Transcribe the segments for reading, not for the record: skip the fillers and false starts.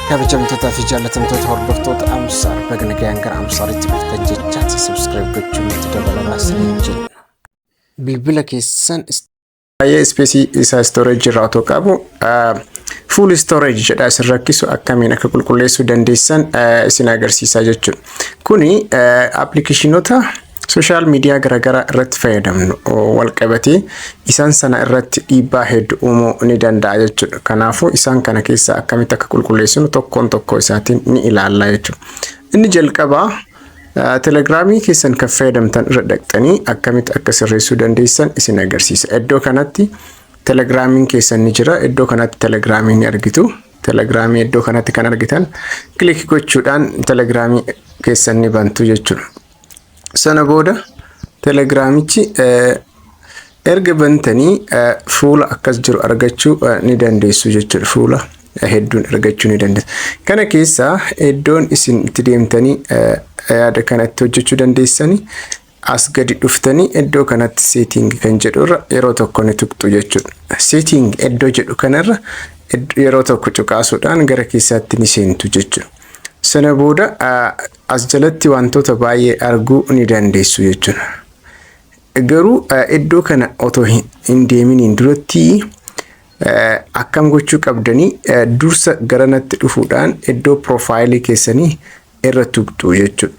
kabajamtoota fi jaallatamtoota hordoftoota amsaar bagna ga'an gara amsaaritti dhuftan jechaatti subscribe gochuun itti dabalaa isiniin jenna. Bilbila keessan baay'ee ispeesii isaa storage irraa otoo qabu full storage jedha isin rakkisu akkamiin akka qulqulleessuu dandeessan isin agarsiisaa jechuudha. Kuni appilikeeshinoota social media garagara irratti fayyadamnu wal qabatee isaan sana irratti dhiibbaa hedduu uumuu ni danda'a jechuudha. Kanaafuu isaan kana keessa akkamitti akka qulqulleessinu tokkoon tokko isaatiin ni ilaalla jechuudha. Inni jalqabaa telegiraamii keessan kan fayyadamtan irra dhaqxanii akkamitti akka sirreessuu dandeessan isin agarsiisa. Iddoo kanatti telegiraamiin keessan ni jira. Iddoo kanatti telegiraamii ni argitu. Telegiraamii iddoo kanatti kan argitan kilik gochuudhaan telegiraamii keessan ni bantu jechuudha. Sana booda telegiraamichi erga bantanii fuula akkas jiru argachuu ni dandeessu jechuudha. Fuula hedduun argachuu ni dandeessu. Kana keessa iddoon isin itti deemtanii yaada kanatti hojjechuu dandeessanii as gadi dhuftanii iddoo kanatti setting kan jedhu irra yeroo tokko ni tuqxu jechuudha. Setting iddoo jedhu kanarra yeroo tokko cuqaasuudhaan gara keessaatti ni seentu jechuudha. Sana booda as jalatti wantoota baay'ee arguu ni dandeessu jechuudha. Garuu iddoo kana otoo hin deeminiin duratti akkam gochuu qabdanii dursa garanatti dhufuudhaan iddoo profaayilii keessanii irra tuqxu jechuudha.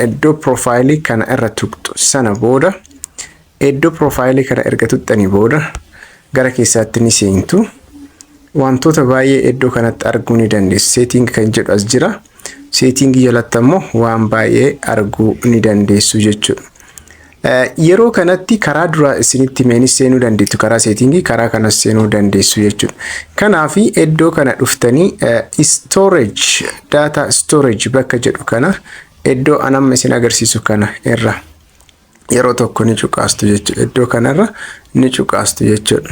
Iddoo profaayilii kana irra tuqxu sana booda iddoo profaayilii kana erga tuqxanii booda gara keessaatti ni seentu. Wantoota baay'ee iddoo kanatti arguu ni dandeessu. Setting kan jedhu as jira. Setting jalatti ammoo waan baay'ee arguu ni dandeessu jechuudha. Yeroo kanatti karaa dura isinitti meenis seenuu dandeettu karaa setting karaa kanas seenuu dandeessu jechuudha. Kanaaf iddoo kana dhuftanii storage data storage bakka jedhu kana iddoo anamma isin agarsiisu kana irra yeroo tokko ni cuqaastu jechuudha. Iddoo kanarra ni cuqaastu jechuudha.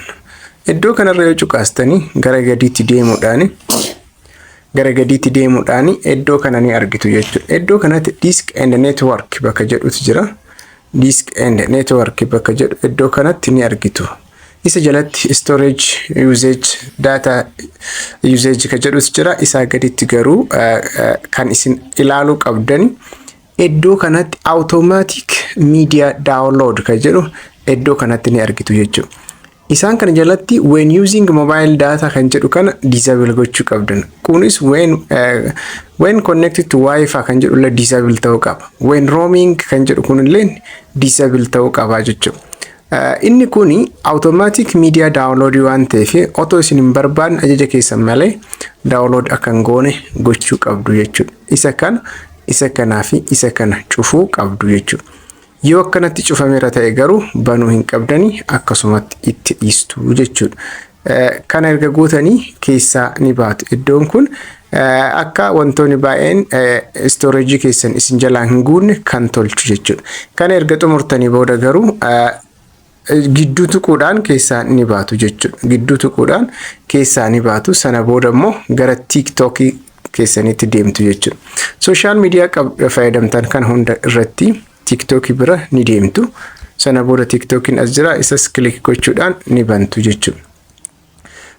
Iddoo kanarra yoo cuqaastanii gara gadiitti deemuudhaan iddoo kana ni argitu jechuudha. Iddoo kanatti disk and network bakka jedhutu jira. Disk and network bakka jedhu iddoo kanatti ni argitu. Isa jalatti storage usage data usage ka jedhutu jira. Isa gaditti garuu kan isin ilaaluu qabdani iddoo kanatti automatic media download ka jedhu iddoo kanatti ni argitu jechuudha. Isaan kana jalatti when using mobile data kan jedhu kana disable gochuu qabdan. Kunis when connected to Wi-Fi kan jedhu illee disable ta'uu qaba. When roaming kan jedhu kunillee disable ta'uu qaba jechuudha. Inni kuni automatic media download waan ta'eef otoo isin hin barbaanne ajaja keessan malee download akka hin goone gochuu qabdu jechuudha. Isa kanaa fi isa kana cufuu qabdu jechuudha. Yoo akkanatti cufameera ta'e garuu banuu hin qabdanii akkasumatti itti dhiistu jechuudha. Kana erga gootanii keessaa ni baatu. Iddoon kun akka wantoonni baay'een storage keessan isin jalaa hin guunne kan tolchu jechuudha. Kana erga xumurtanii booda garuu gidduu tuquudhaan keessaa ni baatu jechuudha. Gidduu tuquudhaan keessaa ni baatu. Sana booda immoo gara TikTok keessanitti deemtu jechuudha. Social media fayyadamtan kan hunda irratti TikTok bira ni deemtu. Sana booda TikTokin as jira isas click gochuudhaan ni bantu jechuudha.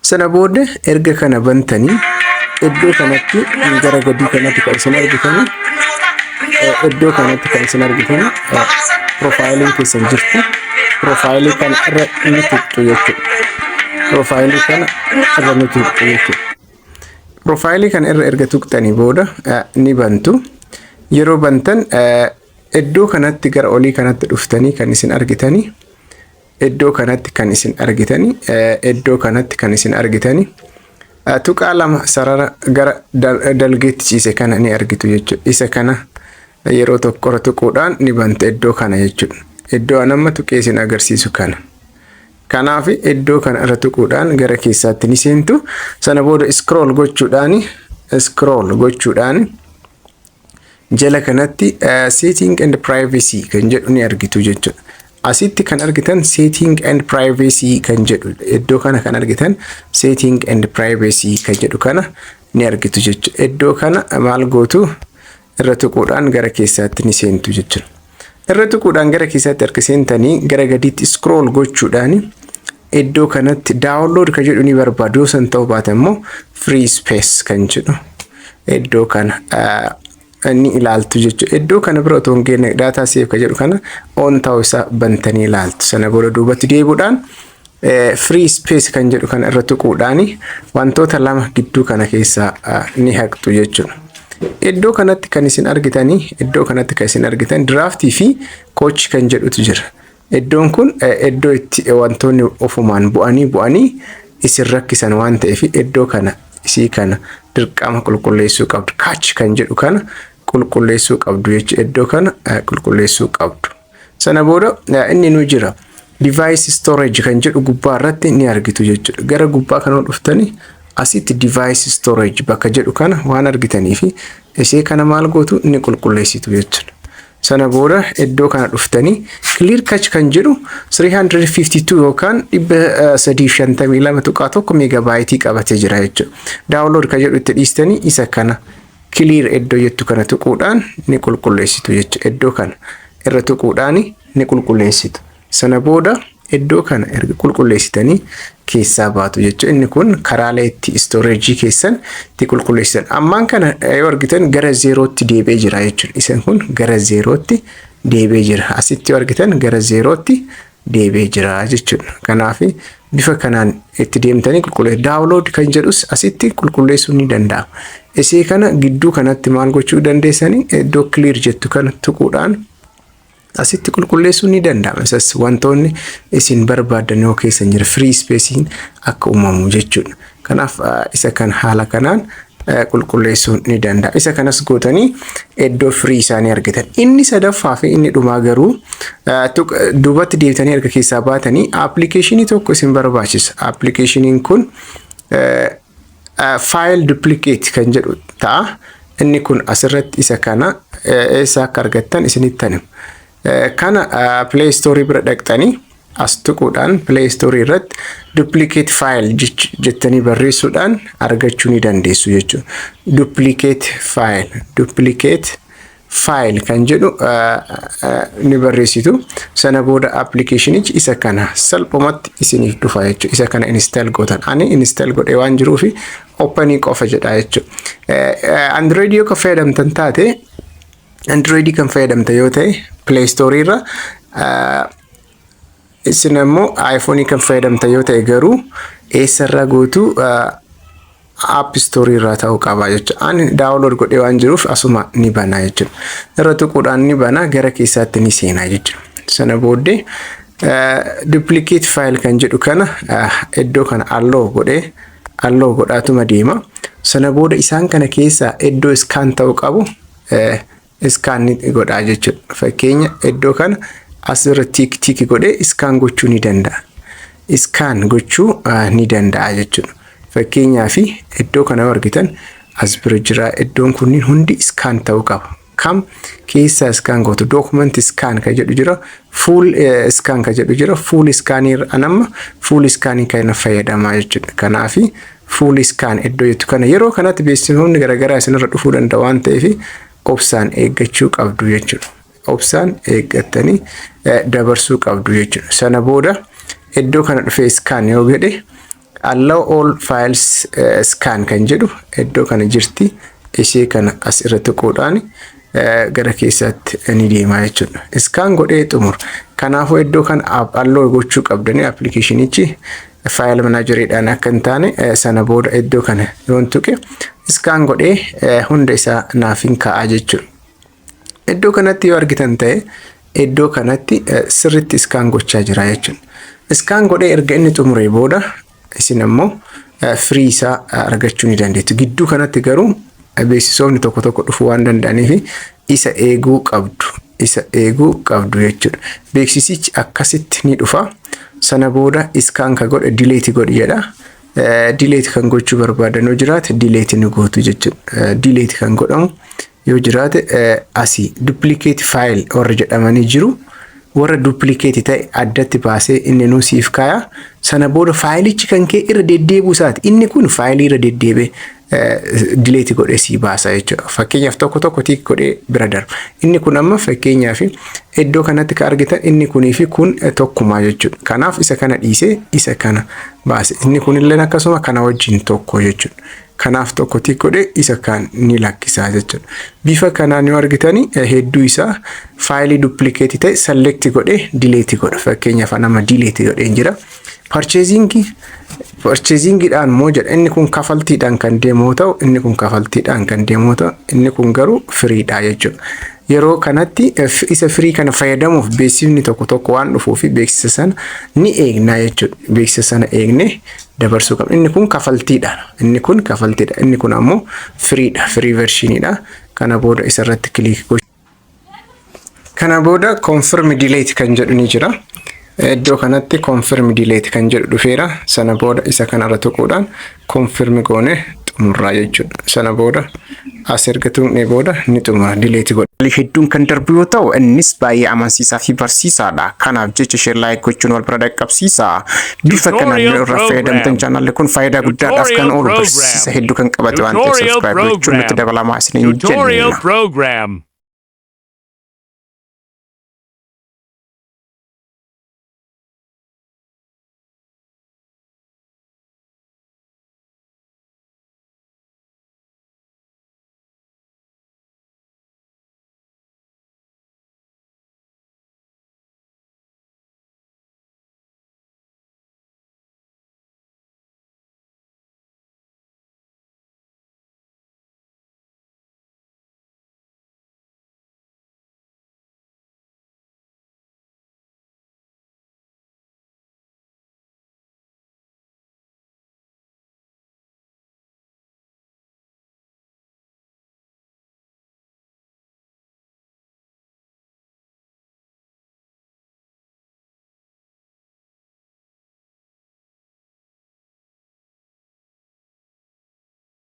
Sana booda erga kana bantanii iddoo kanatti gara gadii kanatti kan isin argitanii iddoo kanatti kan isin argitanii profaayiliin keessan jirti. Profaayilii kana irra ni tuqxu jechuudha. Profaayilii kana irra ni tuqxu jechuudha. Profaayilii kana irra erga tuqxanii booda ni bantu. Yeroo bantan iddoo kanatti gara olii kanatti dhuftanii kan isin argitanii iddoo kanatti kan isin argitanii iddoo kanatti kan isin argitanii tuqaa lama sarara gara dalgeetti ciise kana ni argitu jechuudha. Isa kana yeroo tokko tuquudhaan ni banta iddoo kana jechuudha. Iddoo anamma tuqee isin agarsiisu kana. Kanaaf iddoo kana irra tuquudhaan gara keessaatti ni seentu. Sana booda scroll gochuudhaan jala kanatti setting and privacy kan jedhu ni argitu jechuudha. Asitti kan argitan setting and privacy kan jedhu iddoo kana kan argitan setting and privacy kan jedhu kana ni argitu jechuudha. Iddoo kana maal gootu irra tuquudhaan gara keessaatti ni seentu jechuudha. Irra tuquudhaan gara keessaatti erga seentanii gara gadiitti scroll gochuudhaan iddoo kanatti download kan jedhu ni barbaadu san ta'uu baate immoo free space kan jedhu iddoo kana ni ilaaltu jechuudha. Iddoo kana bira otoo hin geenne data save kan jedhu kana on ta'uu isaa bantanii ilaaltu. Sana booda duubatti deebi'uudhaan free space kan jedhu kana irra tuquudhaan wantoota lama gidduu kana keessaa ni haqxu jechuudha. Iddoo kanatti kan isin argitan draftii fi coach kan jedhutu jira. Iddoon kun iddoo itti wantoonni ofumaan bu'anii isin rakkisan waan ta'eef iddoo kana isii kana dirqama qulqulleessuu qabdu. Catch kan jedhu kana qulqulleessuu qabdu jechuudha. Iddoo kana qulqulleessuu qabdu. Sana booda inni nu jira. Device storage kan jedhu gubbaa irratti ni argitu jechuudha. Gara gubbaa kana dhuftanii asitti device storage bakka jedhu kana waan argitanii fi isee kana maal gootu ni qulqulleessitu jechuudha. Sana booda iddoo kana dhuftanii clear cache kan jedhu 352 yookaan 352.1 megabyte qabatee jira jechuudha. Download kan jedhu itti dhiistanii isa kana clear iddoo jettu kana tuquudhaan ni qulqulleessitu jechuudha. Iddoo kana irra tuquudhaan ni qulqulleessitu. Sana booda iddoo kana erga qulqulleessitanii keessaa baatu jechuudha. Inni kun karaalee itti storage keessan itti qulqulleessitan. Ammaan kana yoo argitan gara 0tti deebi'ee jira jechuudha. Isin kun gara 0tti deebi'ee jira. Asitti yoo argitan gara 0tti deebi'ee jira jechuudha. Kanaaf bifa kanaan itti deemtanii qulqulleessu. Download kan jedhus asitti qulqulleessuu ni danda'ama. Isee kana gidduu kanatti maal gochuu dandeessanii iddoo clear jettu kana tuquudhaan asitti qulqulleessuu ni danda'ama. Isas wantoonni isin barbaadan yoo keessa jira free spacein akka uumamu jechuudha. Kanaaf isa kan haala kanaan qulqulleessuu ni danda'a. Isa kanas gootanii iddoo free isaanii argitan. Inni sadaffaa fi inni dhumaa garuu duubatti deebitanii erga keessaa baatanii appilikeeshinii tokko isin barbaachisa. Appilikeeshiniin kun file duplicate kan jedhu ta'a. Inni kun asirratti isa kana eessa akka argattan isinitti himu. Kana Play Store bira dhaqxanii as tuquudhaan Play Store irratti duplicate file jettanii barreessuudhaan argachuu ni dandeessu jechuudha. Duplicate file kan jedhu ni barreessitu. Sana booda appilikeeshinichi isa kana salphumatti isiniif dhufa jechuudha. Isa kana install gootan. Ani install godhee waan jiruuf open qofa jedha jechuudha. Android yoo ka fayyadamtan taate Android kan fayyadamta yoo ta'e Play Store irra isin immoo iPhone kan fayyadamta yoo ta'e garuu eessarraa gootu App Store irraa ta'uu qaba jechuudha. Ani download godhee waan jiruuf asuma ni bana jechuudha. Irra tuquudhaan ni bana gara keessaatti ni seenaa jechuudha. Sana booddee duplicate file kan jedhu kana iddoo kana allow godhaatuma deema. Sana booda isaan kana keessaa iddoo scan ta'uu qabu scan ni godhaa jechuudha. Fakkeenya iddoo kana asirra tik godhee scan gochuu ni danda'a. Scan gochuu ni danda'a jechuudha. Fakkeenyaa fi iddoo kana argitan as bira jira. Iddoon kunniin hundi scan ta'uu qaba. Kam keessa scan gootu document scan kan jedhu jira, full scan kan jedhu jira. Full scanner anamma full scanning kan fayyadamaa jechuudha. Kanaaf full scan iddoo jettu kana yeroo kanatti beeksifamni garaagaraa isinirra dhufuu danda'a waan ta'eef obsaan eeggachuu qabdu jechuudha. Obsaan eeggattanii dabarsuu qabdu jechuudha. Sana booda iddoo kana dhufee scan yoo godhe allow all files scan kan jedhu iddoo kana jirti. Ishee kana as irra tuquudhaan gara keessatti ni deema jechuudha. Scan godhee xumur. Kanaafuu iddoo kana allow gochuu qabdanii appilikeeshinichi file manageridhaan akka hin taane sana booda iddoo kana yoon tuqe scan godhee hunda isaa naaf hin kaa'a jechuudha. Iddoo kanatti yoo argitan ta'e iddoo kanatti sirriitti scan gochaa jira jechuudha. Scan godhee erga inni xumuree booda isin immoo free isaa argachuu ni dandeettu. Gidduu kanatti garuu beeksisoonni tokko dhufuu waan danda'aniif isa eeguu qabdu jechuudha. Beeksisichi akkasitti ni dhufa. Sana booda scan ka godhe delete godhi jedha. Delete kan gochuu barbaadan yoo jiraate delete ni gootu jechuudha. Delete kan godhamu yoo jiraate asii duplicate file warra jedhamanii jiru. Warra duplicate ta'e addatti baasee inni nu siif kaaya. Sana booda faayilichi kan kee irra deddeebi'u isaati. Inni kun faayilii irra deddeebi'e delete godhee si baasa jechuudha. Fakkeenyaaf tokko tiik godhee bira darba. Inni kun amma fakkeenyaaf iddoo kanatti ka argitan inni kunii fi kun tokkuma jechuudha. Kanaaf isa kana dhiisee isa kana baase. Inni kunillee akkasuma kana wajjin tokko jechuudha. Kanaaf tokko tiik godhee isa kan ni lakkisaa jechuudha. Bifa kanaan yoo argitani hedduu isaa faayilii duplicate ta'e select godhee delete godha. Fakkeenyaaf nama delete godhee jira. Purchasingidhaan moo jedha inni kun kafaltiidhaan kan deemu ta'u inni kun kafaltiidhaan kan deemu ta'u inni kun garuu firiidha jechuudha. Yeroo kanatti isa firii kana fayyadamuuf beeksifni tokko waan dhufuu fi beeksisa sana ni eegna jechuudha. Beeksisa sana eegnee dabarsuu qabna. Inni kun kafaltiidha. Inni kun kafaltiidha. Inni kun ammoo firiidha. Firii vershiniidha. Kana booda isarratti kliik gochuu. Kana booda confirm delete kan jedhu ni jira. Iddoo kanatti confirm delete kan jedhu dhufeera. Sana booda isa kanarra tuquudhaan confirm goone xumurraa jechuudha. Sana booda as erga tuqnee booda ni xumura delete godha. Hedduun kan darbu yoo ta'u innis baay'ee amansiisaa fi barsiisaadha. Kanaaf jecha share like gochuun wal bira dhaqqabsiisa. Bifa kanaan irra fayyadamtan channelli kun faayidaa guddaadhaaf kan oolu barsiisa hedduu kan qabate waan ta'eef subscribe gochuun nutti dabalamaa isiniin jenna.